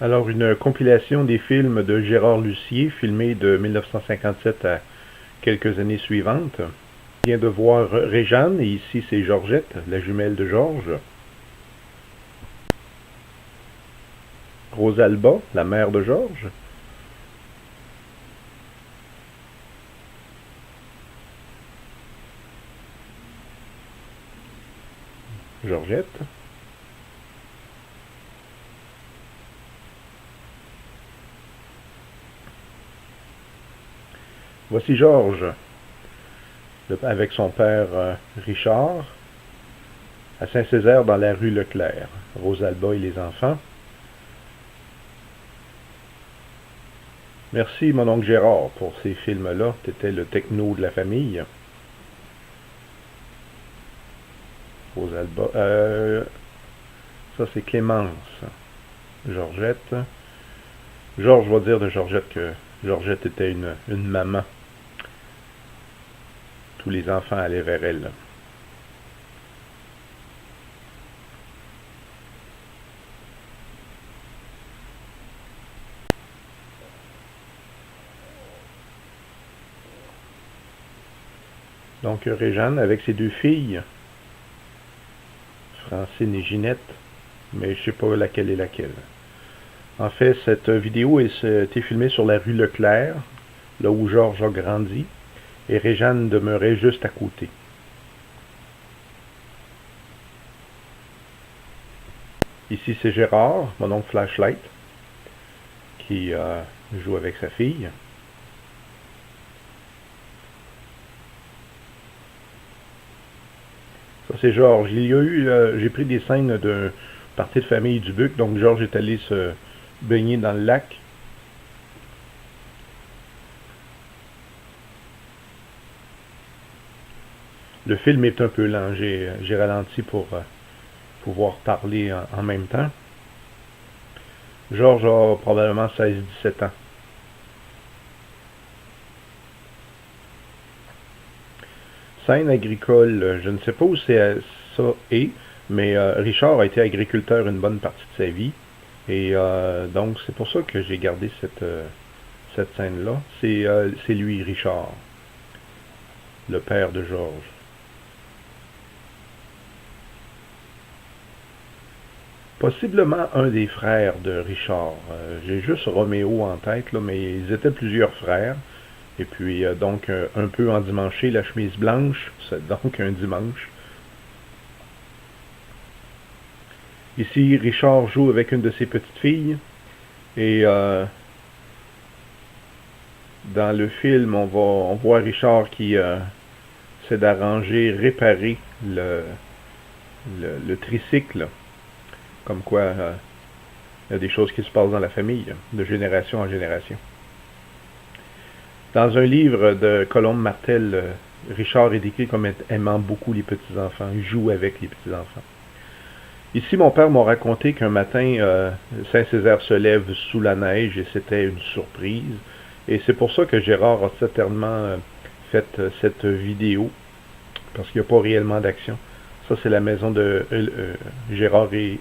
Alors, une compilation des films de Gérard Lucier, filmés de 1957 à quelques années suivantes. On vient de voir Réjeanne, et ici c'est Georgette, la jumelle de Georges. Rosalba, la mère de Georges. Georgette. Voici Georges, avec son père Richard, à Saint-Césaire dans la rue Leclerc. Rosalba et les enfants. Merci mon oncle Gérard pour ces films-là. T'étais le techno de la famille. Rosalba. Ça c'est Clémence. Georgette. Georges va dire de Georgette que Georgette était une maman. Tous les enfants allaient vers elle. Donc Réjeanne avec ses deux filles, Francine et Ginette, mais je ne sais pas laquelle est laquelle. En fait, cette vidéo a été filmée sur la rue Leclerc, là où Georges a grandi, et Réjeanne demeurait juste à côté. Ici, c'est Gérard, mon oncle Flashlight, qui joue avec sa fille. Ça, c'est Georges. Il y a eu, j'ai pris des scènes d'un party de famille du Buc, donc Georges est allé se baigner dans le lac. Le film est un peu lent, j'ai ralenti pour pouvoir parler en même temps. Georges a probablement 16-17 ans. Scène agricole, je ne sais pas où ça est, mais Richard a été agriculteur une bonne partie de sa vie. Et donc, c'est pour ça que j'ai gardé cette scène-là. C'est lui, Richard, le père de Georges. Possiblement un des frères de Richard. J'ai juste Roméo en tête, là, mais ils étaient plusieurs frères. Et puis, donc, un peu endimanché, la chemise blanche, c'est donc un dimanche. Ici, Richard joue avec une de ses petites filles. Et dans le film, on voit Richard qui essaie d'arranger, réparer le tricycle. Comme quoi, il y a des choses qui se passent dans la famille, de génération en génération. Dans un livre de Colombe Martel, Richard est décrit comme aimant beaucoup les petits-enfants. Il joue avec les petits-enfants. Ici, mon père m'a raconté qu'un matin, Saint-Césaire se lève sous la neige et c'était une surprise. Et c'est pour ça que Gérard a certainement fait cette vidéo, parce qu'il n'y a pas réellement d'action. Ça, c'est la maison de Gérard et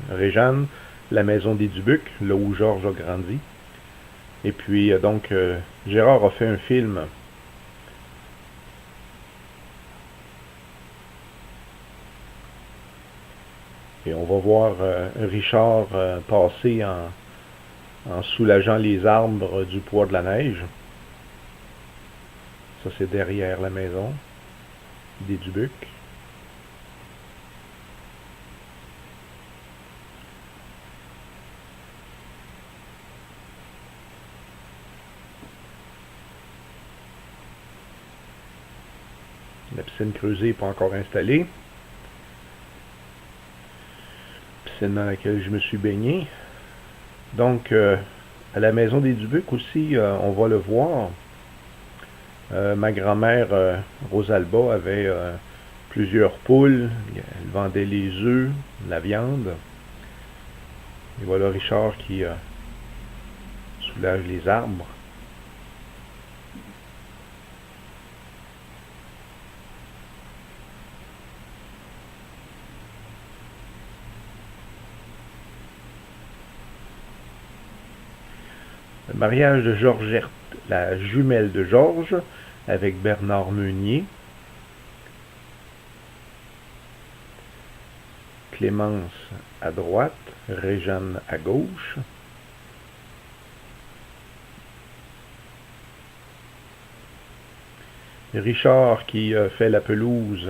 Réjeanne, la maison des Dubuc, là où Georges a grandi. Et puis, donc, Gérard a fait un film. Et on va voir Richard passer en soulageant les arbres du poids de la neige. Ça, c'est derrière la maison des Dubuc. La piscine creusée n'est pas encore installée. Piscine dans laquelle je me suis baigné. Donc, à la maison des Dubuc aussi, on va le voir. Ma grand-mère, Rosalba, avait plusieurs poules. Elle vendait les œufs, la viande. Et voilà Richard qui soulage les arbres. Le mariage de Georgette, la jumelle de Georges, avec Bernard Meunier. Clémence à droite, Réjeanne à gauche. Richard qui fait la pelouse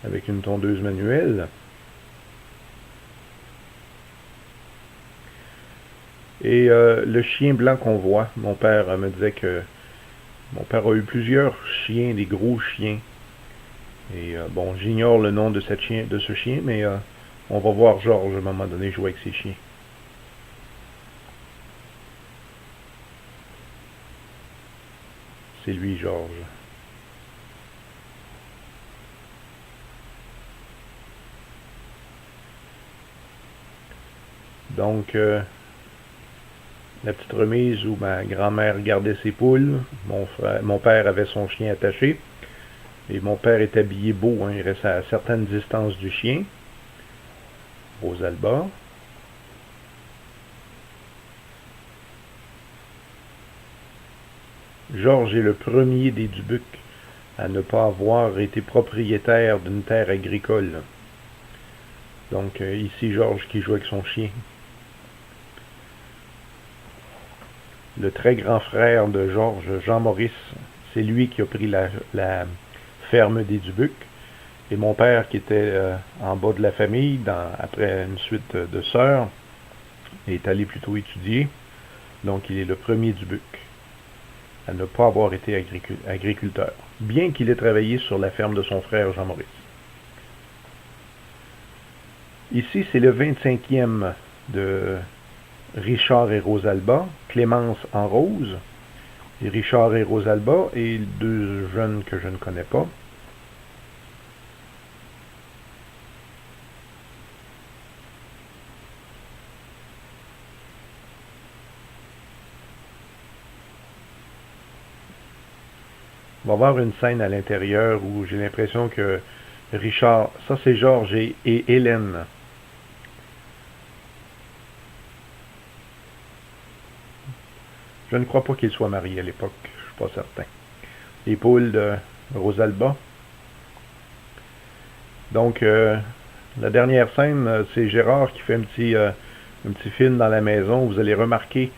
avec une tondeuse manuelle. Et le chien blanc qu'on voit, mon père me disait que mon père a eu plusieurs chiens, des gros chiens. Et bon, j'ignore le nom de ce chien, mais on va voir Georges à un moment donné jouer avec ses chiens. C'est lui, Georges. Donc, la petite remise où ma grand-mère gardait ses poules, mon père avait son chien attaché, et mon père est habillé beau, hein, il reste à certaines distances du chien. Rosalba. Georges est le premier des Dubuc à ne pas avoir été propriétaire d'une terre agricole. Donc ici Georges qui joue avec son chien. Le très grand frère de Georges, Jean-Maurice, c'est lui qui a pris la ferme des Dubuc. Et mon père, qui était en bas de la famille, après une suite de sœurs, est allé plutôt étudier. Donc il est le premier Dubuc à ne pas avoir été agriculteur, bien qu'il ait travaillé sur la ferme de son frère Jean-Maurice. Ici, c'est le 25e de Richard et Rosalba, Clémence en rose, et Richard et Rosalba, et deux jeunes que je ne connais pas. On va voir une scène à l'intérieur où j'ai l'impression que Richard, ça c'est Georges et Hélène. Je ne crois pas qu'ils soient mariés à l'époque, je ne suis pas certain. Les poules de Rosalba. Donc, la dernière scène, c'est Gérard qui fait un petit film dans la maison. Vous allez remarquer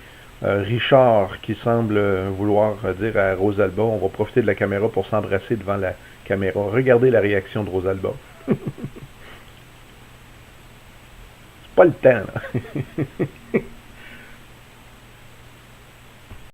Richard qui semble vouloir dire à Rosalba, on va profiter de la caméra pour s'embrasser devant la caméra. Regardez la réaction de Rosalba. C'est pas le temps, là.